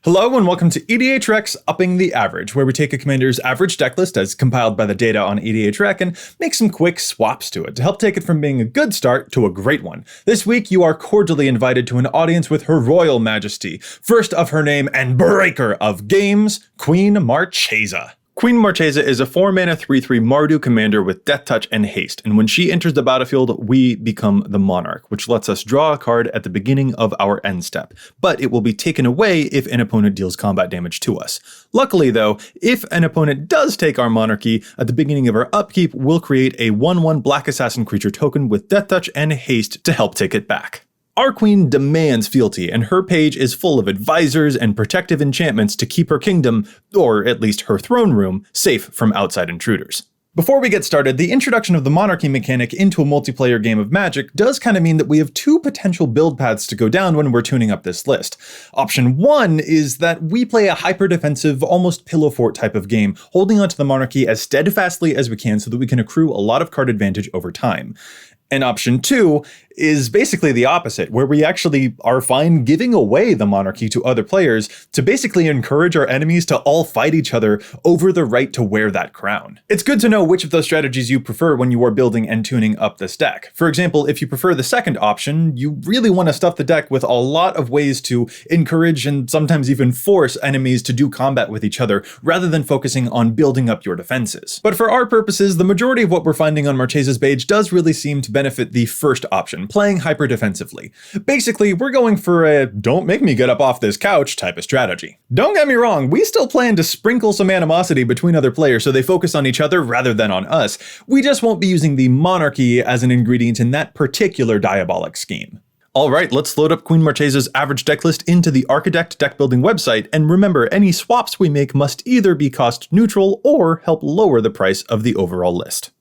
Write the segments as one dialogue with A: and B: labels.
A: Hello and welcome to EDHREC's Upping the Average, where we take a commander's average decklist as compiled by the data on EDHREC and make some quick swaps to it to help take it from being a good start to a great one. This week you are cordially invited to an audience with Her Royal Majesty, first of her name and breaker of games, Queen Marchesa. Queen Marchesa is a 4-mana 3/3 Mardu commander with Death Touch and Haste, and when she enters the battlefield, we become the Monarch, which lets us draw a card at the beginning of our end step, but it will be taken away if an opponent deals combat damage to us. Luckily though, if an opponent does take our Monarchy, at the beginning of our upkeep, we'll create a 1/1 Black Assassin creature token with Death Touch and Haste to help take it back. Our queen demands fealty, and her page is full of advisors and protective enchantments to keep her kingdom, or at least her throne room, safe from outside intruders. Before we get started, the introduction of the monarchy mechanic into a multiplayer game of Magic does kind of mean that we have two potential build paths to go down when we're tuning up this list. Option 1 is that we play a hyper-defensive, almost pillow fort type of game, holding onto the monarchy as steadfastly as we can so that we can accrue a lot of card advantage over time. And option 2 is basically the opposite, where we actually are fine giving away the monarchy to other players to basically encourage our enemies to all fight each other over the right to wear that crown. It's good to know which of those strategies you prefer when you are building and tuning up this deck. For example, if you prefer the second option, you really want to stuff the deck with a lot of ways to encourage and sometimes even force enemies to do combat with each other, rather than focusing on building up your defenses. But for our purposes, the majority of what we're finding on Marchesa's page does really seem to benefit the first option, playing hyper defensively. Basically, we're going for a don't make me get up off this couch type of strategy. Don't get me wrong, we still plan to sprinkle some animosity between other players so they focus on each other rather than on us. We just won't be using the monarchy as an ingredient in that particular diabolic scheme. Alright, let's load up Queen Marchesa's average decklist into the Architect deck building website, and remember, any swaps we make must either be cost neutral or help lower the price of the overall list.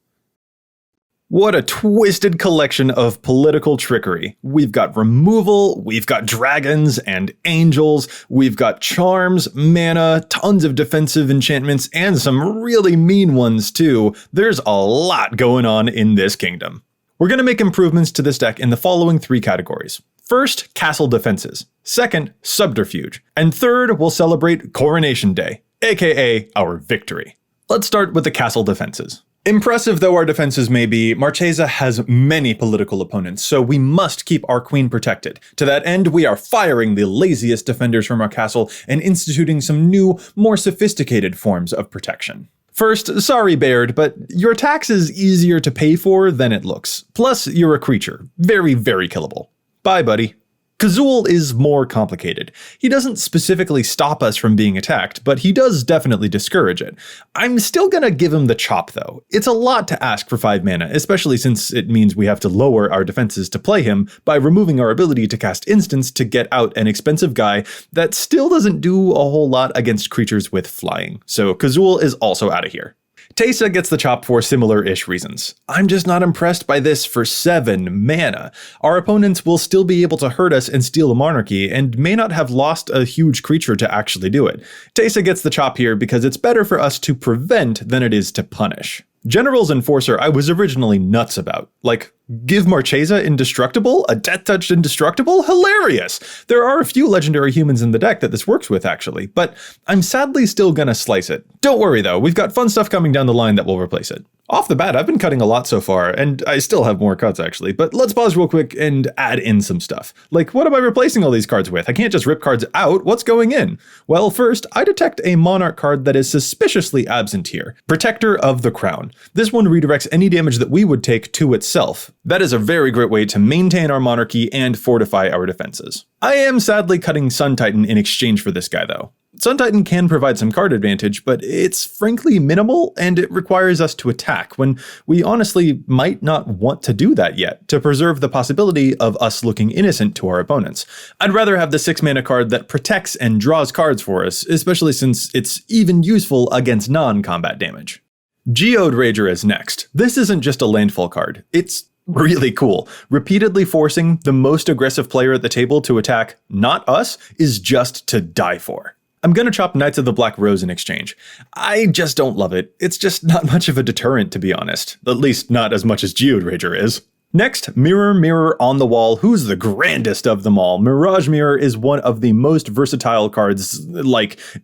A: What a twisted collection of political trickery. We've got removal, we've got dragons and angels, we've got charms, mana, tons of defensive enchantments, and some really mean ones too. There's a lot going on in this kingdom. We're going to make improvements to this deck in the following 3 categories. First, castle defenses. Second, subterfuge. And third, we'll celebrate Coronation Day, aka our victory. Let's start with the castle defenses. Impressive though our defenses may be, Marchesa has many political opponents, so we must keep our queen protected. To that end, we are firing the laziest defenders from our castle and instituting some new, more sophisticated forms of protection. First, sorry Baird, but your tax is easier to pay for than it looks. Plus, you're a creature. Very, very killable. Bye, buddy. Kazul is more complicated. He doesn't specifically stop us from being attacked, but he does definitely discourage it. I'm still gonna give him the chop though. It's a lot to ask for 5 mana, especially since it means we have to lower our defenses to play him by removing our ability to cast instants to get out an expensive guy that still doesn't do a whole lot against creatures with flying. So Kazul is also out of here. Teysa gets the chop for similar-ish reasons. I'm just not impressed by this for 7 mana. Our opponents will still be able to hurt us and steal the monarchy, and may not have lost a huge creature to actually do it. Teysa gets the chop here because it's better for us to prevent than it is to punish. General's Enforcer I was originally nuts about. Like, give Marchesa Indestructible? A Death Touch Indestructible? Hilarious! There are a few legendary humans in the deck that this works with actually, but I'm sadly still gonna slice it. Don't worry though, we've got fun stuff coming down the line that will replace it. Off the bat, I've been cutting a lot so far, and I still have more cuts actually, but let's pause real quick and add in some stuff. Like, what am I replacing all these cards with? I can't just rip cards out, what's going in? Well, first, I detect a Monarch card that is suspiciously absent here. Protector of the Crown. This one redirects any damage that we would take to itself. That is a very great way to maintain our monarchy and fortify our defenses. I am sadly cutting Sun Titan in exchange for this guy though. Sun Titan can provide some card advantage, but it's frankly minimal and it requires us to attack when we honestly might not want to do that yet to preserve the possibility of us looking innocent to our opponents. I'd rather have the 6 mana card that protects and draws cards for us, especially since it's even useful against non-combat damage. Geode Rager is next. This isn't just a landfall card, it's really cool. Repeatedly forcing the most aggressive player at the table to attack not us is just to die for. I'm gonna chop Knights of the Black Rose in exchange. I just don't love it. It's just not much of a deterrent, to be honest. At least not as much as Geode Rager is. Next, mirror, mirror on the wall, who's the grandest of them all? Mirage Mirror is one of the most versatile cards,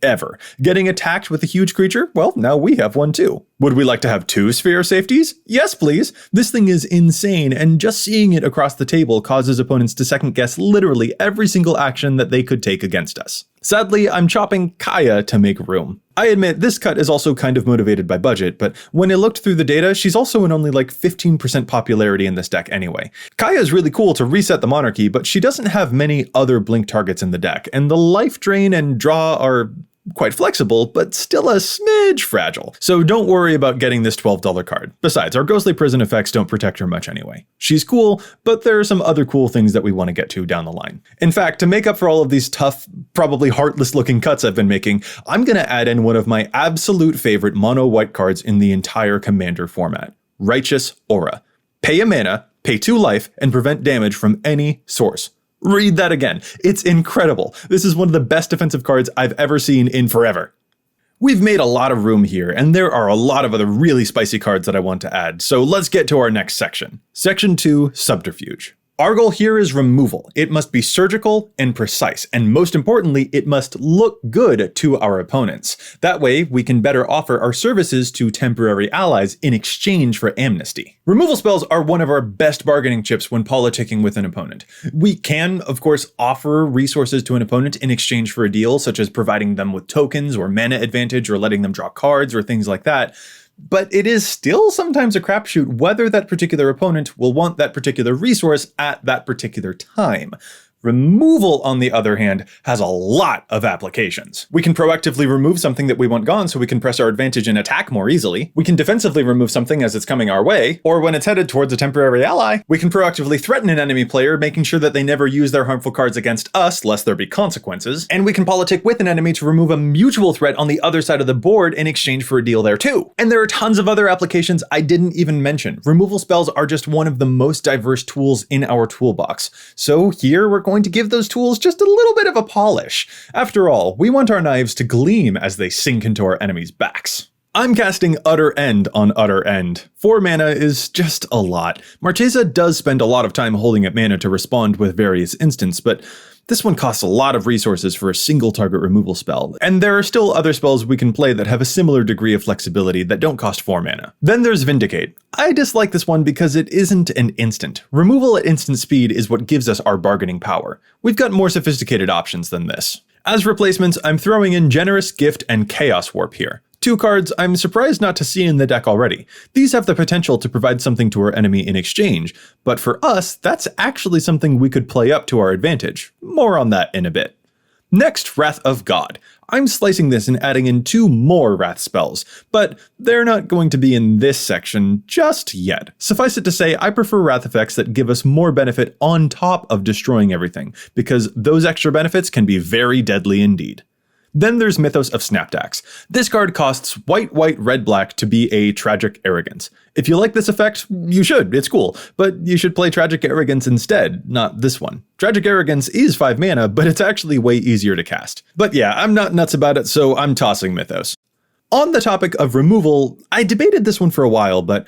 A: ever. Getting attacked with a huge creature? Well, now we have one too. Would we like to have 2 sphere safeties? Yes, please. This thing is insane, and just seeing it across the table causes opponents to second guess literally every single action that they could take against us. Sadly, I'm chopping Kaya to make room. I admit this cut is also kind of motivated by budget, but when I looked through the data, she's also in only 15% popularity in this deck anyway. Kaya is really cool to reset the monarchy, but she doesn't have many other blink targets in the deck, and the life drain and draw are quite flexible, but still a smidge fragile. So don't worry about getting this $12 card. Besides, our ghostly prison effects don't protect her much anyway. She's cool, but there are some other cool things that we want to get to down the line. In fact, to make up for all of these tough, probably heartless looking cuts I've been making, I'm going to add in one of my absolute favorite mono white cards in the entire Commander format. Righteous Aura. Pay a mana, pay 2 life, and prevent damage from any source. Read that again. It's incredible. This is one of the best defensive cards I've ever seen in forever. We've made a lot of room here, and there are a lot of other really spicy cards that I want to add, so let's get to our next section. Section 2, Subterfuge. Our goal here is removal. It must be surgical and precise, and most importantly, it must look good to our opponents. That way, we can better offer our services to temporary allies in exchange for amnesty. Removal spells are one of our best bargaining chips when politicking with an opponent. We can, of course, offer resources to an opponent in exchange for a deal, such as providing them with tokens or mana advantage or letting them draw cards or things like that. But it is still sometimes a crapshoot whether that particular opponent will want that particular resource at that particular time. Removal, on the other hand, has a lot of applications. We can proactively remove something that we want gone so we can press our advantage and attack more easily. We can defensively remove something as it's coming our way, or when it's headed towards a temporary ally, we can proactively threaten an enemy player, making sure that they never use their harmful cards against us, lest there be consequences. And we can politic with an enemy to remove a mutual threat on the other side of the board in exchange for a deal there too. And there are tons of other applications I didn't even mention. Removal spells are just one of the most diverse tools in our toolbox. So here we're going to give those tools just a little bit of a polish. After all, we want our knives to gleam as they sink into our enemies' backs. I'm casting Utter End on Utter End. 4 mana is just a lot. Marchesa does spend a lot of time holding up mana to respond with various instants, but this one costs a lot of resources for a single target removal spell, and there are still other spells we can play that have a similar degree of flexibility that don't cost 4 mana. Then there's Vindicate. I dislike this one because it isn't an instant. Removal at instant speed is what gives us our bargaining power. We've got more sophisticated options than this. As replacements, I'm throwing in Generous Gift and Chaos Warp here. 2 cards I'm surprised not to see in the deck already. These have the potential to provide something to our enemy in exchange, but for us, that's actually something we could play up to our advantage. More on that in a bit. Next, Wrath of God. I'm slicing this and adding in 2 more Wrath spells, but they're not going to be in this section just yet. Suffice it to say, I prefer Wrath effects that give us more benefit on top of destroying everything, because those extra benefits can be very deadly indeed. Then there's Mythos of Snapdax. This card costs white, red, black to be a Tragic Arrogance. If you like this effect, you should, it's cool, but you should play Tragic Arrogance instead, not this one. Tragic Arrogance is 5 mana, but it's actually way easier to cast. But yeah, I'm not nuts about it, so I'm tossing Mythos. On the topic of removal, I debated this one for a while, but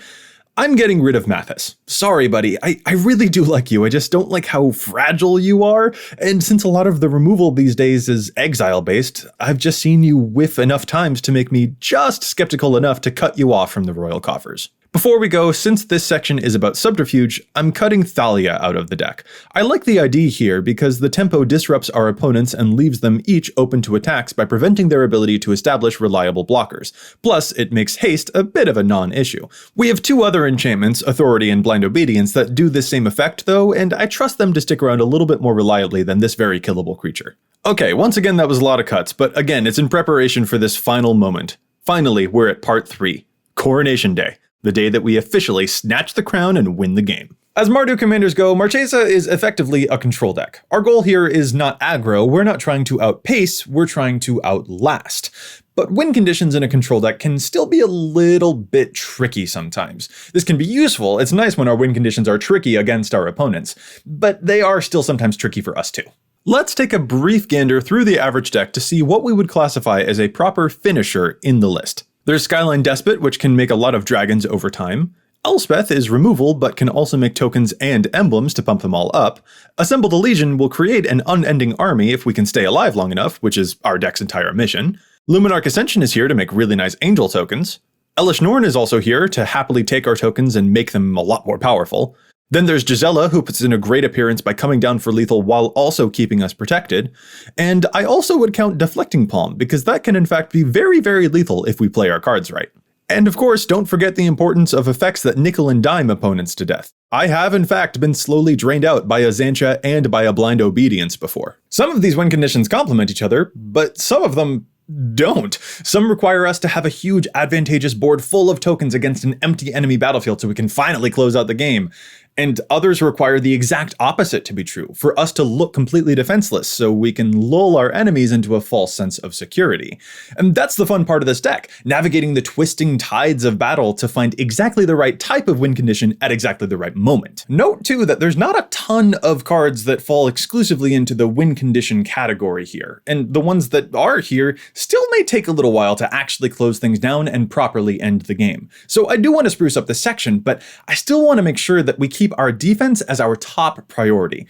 A: I'm getting rid of Mathis. Sorry, buddy. I really do like you. I just don't like how fragile you are. And since a lot of the removal these days is exile-based, I've just seen you whiff enough times to make me just skeptical enough to cut you off from the royal coffers. Before we go, since this section is about Subterfuge, I'm cutting Thalia out of the deck. I like the idea here because the tempo disrupts our opponents and leaves them each open to attacks by preventing their ability to establish reliable blockers. Plus, it makes haste a bit of a non-issue. We have 2 other enchantments, Authority and Blind Obedience, that do this same effect though, and I trust them to stick around a little bit more reliably than this very killable creature. Okay, once again that was a lot of cuts, but again, it's in preparation for this final moment. Finally, we're at part 3, Coronation Day. The day that we officially snatch the crown and win the game. As Mardu commanders go, Marchesa is effectively a control deck. Our goal here is not aggro, we're not trying to outpace, we're trying to outlast. But win conditions in a control deck can still be a little bit tricky sometimes. This can be useful, it's nice when our win conditions are tricky against our opponents, but they are still sometimes tricky for us too. Let's take a brief gander through the average deck to see what we would classify as a proper finisher in the list. There's Skyline Despot, which can make a lot of dragons over time. Elspeth is removal, but can also make tokens and emblems to pump them all up. Assemble the Legion will create an unending army if we can stay alive long enough, which is our deck's entire mission. Luminarch Ascension is here to make really nice angel tokens. Elish Norn is also here to happily take our tokens and make them a lot more powerful. Then there's Gisela, who puts in a great appearance by coming down for lethal while also keeping us protected. And I also would count Deflecting Palm, because that can in fact be very, very lethal if we play our cards right. And of course, don't forget the importance of effects that nickel and dime opponents to death. I have in fact been slowly drained out by a Xantia and by a Blind Obedience before. Some of these win conditions complement each other, but some of them don't. Some require us to have a huge advantageous board full of tokens against an empty enemy battlefield so we can finally close out the game. And others require the exact opposite to be true, for us to look completely defenseless so we can lull our enemies into a false sense of security. And that's the fun part of this deck, navigating the twisting tides of battle to find exactly the right type of win condition at exactly the right moment. Note too that there's not a ton of cards that fall exclusively into the win condition category here, and the ones that are here still may take a little while to actually close things down and properly end the game. So I do want to spruce up this section, but I still want to make sure that we keep our defense as our top priority.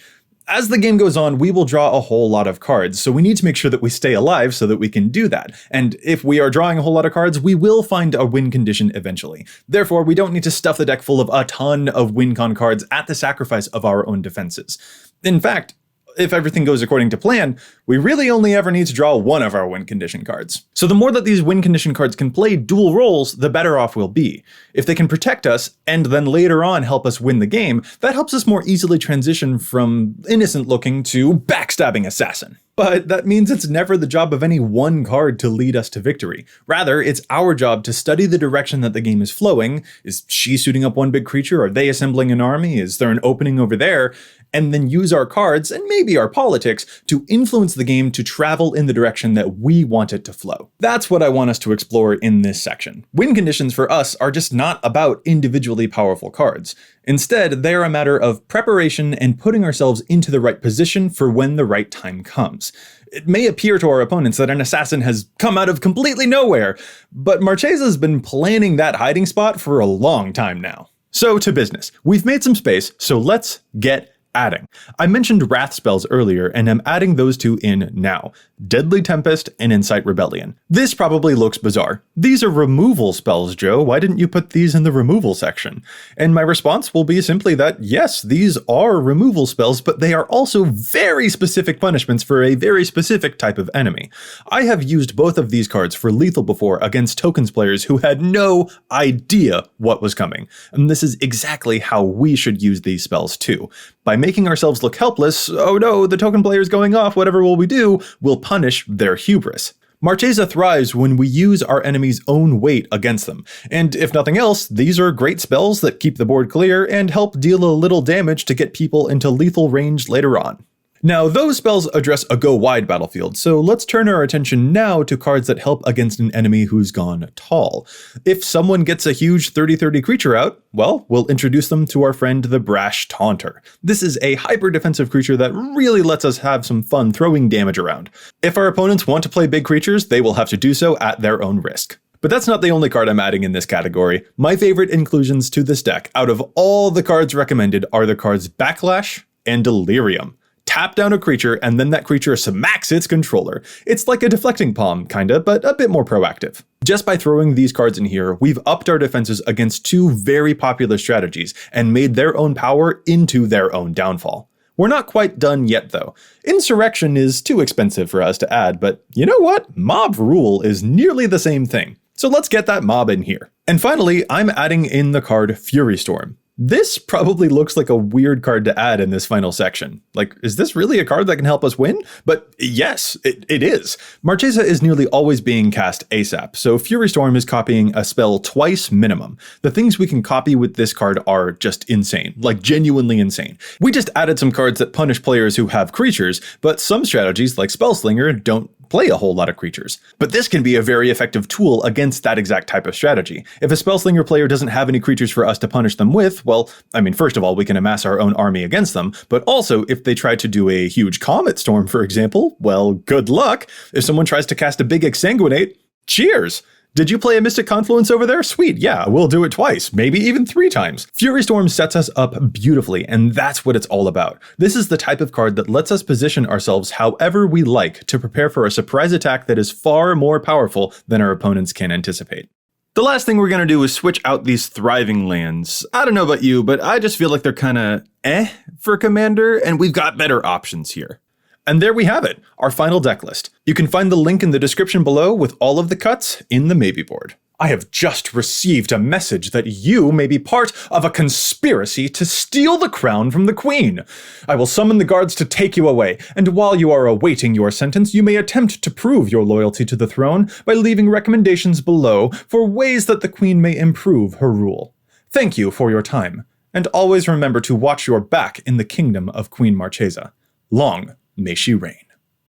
A: As the game goes on, we will draw a whole lot of cards, so we need to make sure that we stay alive so that we can do that. And if we are drawing a whole lot of cards, we will find a win condition eventually. Therefore, we don't need to stuff the deck full of a ton of win con cards at the sacrifice of our own defenses. In fact, if everything goes according to plan, we really only ever need to draw one of our win condition cards. So the more that these win condition cards can play dual roles, the better off we'll be. If they can protect us and then later on help us win the game, that helps us more easily transition from innocent looking to backstabbing assassin. But that means it's never the job of any one card to lead us to victory. Rather, it's our job to study the direction that the game is flowing. Is she suiting up one big creature? Are they assembling an army? Is there an opening over there? And then use our cards, and maybe our politics, to influence the game to travel in the direction that we want it to flow. That's what I want us to explore in this section. Win conditions for us are just not about individually powerful cards. Instead, they're a matter of preparation and putting ourselves into the right position for when the right time comes. It may appear to our opponents that an assassin has come out of completely nowhere, but Marchesa's been planning that hiding spot for a long time now. So to business. We've made some space, so let's get adding. I mentioned Wrath spells earlier, and I'm adding those two in now. Deadly Tempest and Incite Rebellion. This probably looks bizarre. These are removal spells, Joe. Why didn't you put these in the removal section? And my response will be simply that, yes, these are removal spells, but they are also very specific punishments for a very specific type of enemy. I have used both of these cards for lethal before against tokens players who had no idea what was coming. And this is exactly how we should use these spells too. By making ourselves look helpless, oh no, the token player is going off, whatever will we do, we'll punish their hubris. Marchesa thrives when we use our enemy's own weight against them, and if nothing else, these are great spells that keep the board clear and help deal a little damage to get people into lethal range later on. Now, those spells address a go-wide battlefield, so let's turn our attention now to cards that help against an enemy who's gone tall. If someone gets a huge 30-30 creature out, well, we'll introduce them to our friend the Brash Taunter. This is a hyper-defensive creature that really lets us have some fun throwing damage around. If our opponents want to play big creatures, they will have to do so at their own risk. But that's not the only card I'm adding in this category. My favorite inclusions to this deck, out of all the cards recommended, are the cards Backlash and Delirium. Tap down a creature, and then that creature smacks its controller. It's like a deflecting palm, kinda, but a bit more proactive. Just by throwing these cards in here, we've upped our defenses against two very popular strategies, and made their own power into their own downfall. We're not quite done yet though. Insurrection is too expensive for us to add, but you know what? Mob Rule is nearly the same thing. So let's get that mob in here. And finally, I'm adding in the card Fury Storm. This probably looks like a weird card to add in this final section. Like, is this really a card that can help us win? But yes, it is. Marchesa is nearly always being cast ASAP, so Fury Storm is copying a spell twice minimum. The things we can copy with this card are just insane, like genuinely insane. We just added some cards that punish players who have creatures, but some strategies like Spellslinger don't play a whole lot of creatures. But this can be a very effective tool against that exact type of strategy. If a Spellslinger player doesn't have any creatures for us to punish them with, well, I mean, first of all, we can amass our own army against them, but also if they try to do a huge Comet Storm, for example, well, good luck. If someone tries to cast a big Exsanguinate, cheers! Did you play a Mystic Confluence over there? Sweet, yeah, we'll do it twice, maybe even 3 times. Fury Storm sets us up beautifully, and that's what it's all about. This is the type of card that lets us position ourselves however we like to prepare for a surprise attack that is far more powerful than our opponents can anticipate. The last thing we're going to do is switch out these Thriving Lands. I don't know about you, but I just feel like they're kind of for Commander, and we've got better options here. And there we have it, our final deck list. You can find the link in the description below with all of the cuts in the Maybe board. I have just received a message that you may be part of a conspiracy to steal the crown from the Queen. I will summon the guards to take you away, and while you are awaiting your sentence, you may attempt to prove your loyalty to the throne by leaving recommendations below for ways that the Queen may improve her rule. Thank you for your time, and always remember to watch your back in the kingdom of Queen Marchesa. Long may she reign.